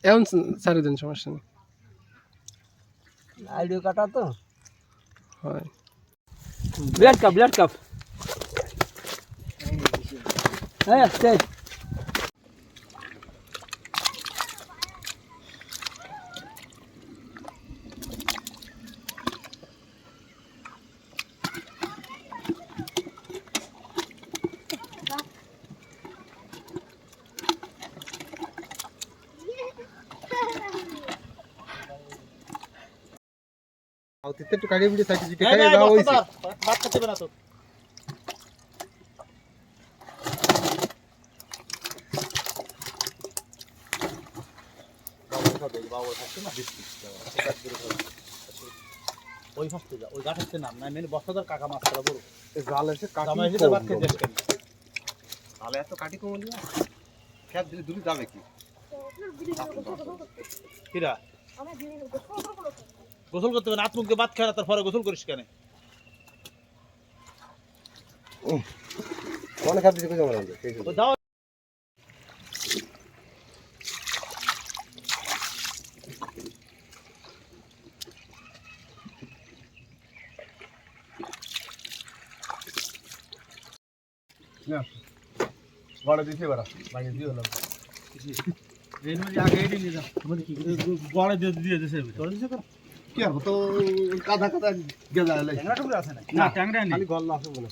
এখন সারি দিন, সমস্যা নেই। আইডিও কাটা তো হয়। ব্লাড কাপ হ্যাঁ আচ্ছা একটু কাটিয়ে বিটে সাইডে জিতে খাইয়ে দাও হইছে ভাত খেতে হবে না তো ওই ফাস্টে যা ওই গাছের নাম না মেনে বস্তাদার কাকা মাছ করা বড় জাল এসে কাটি জামাই হিসেবে ভাত খেতে আসেন তাহলে এত কাটি কম নিয়া খেত দিলে দূরে যাবে কি কিরা গোসল করতে হবে না আত্মুখকে ভাত খায় না তারপরে গোসল করিস কেন অনেক খাত দিতে জমা রাখবে ঠিক আছে দাও না বড় দিতে বাড়া বাইরে দিও না রেন মানে আগে এডি নিয়ে যা মানে কি বড় দিয়ে দিছে তোর দিছে কর কি আর তো কাদা কাদা গেজা লাই ট্যাংরা টুকরা আছে না না ট্যাংরা নেই খালি গল্লা আছে বলে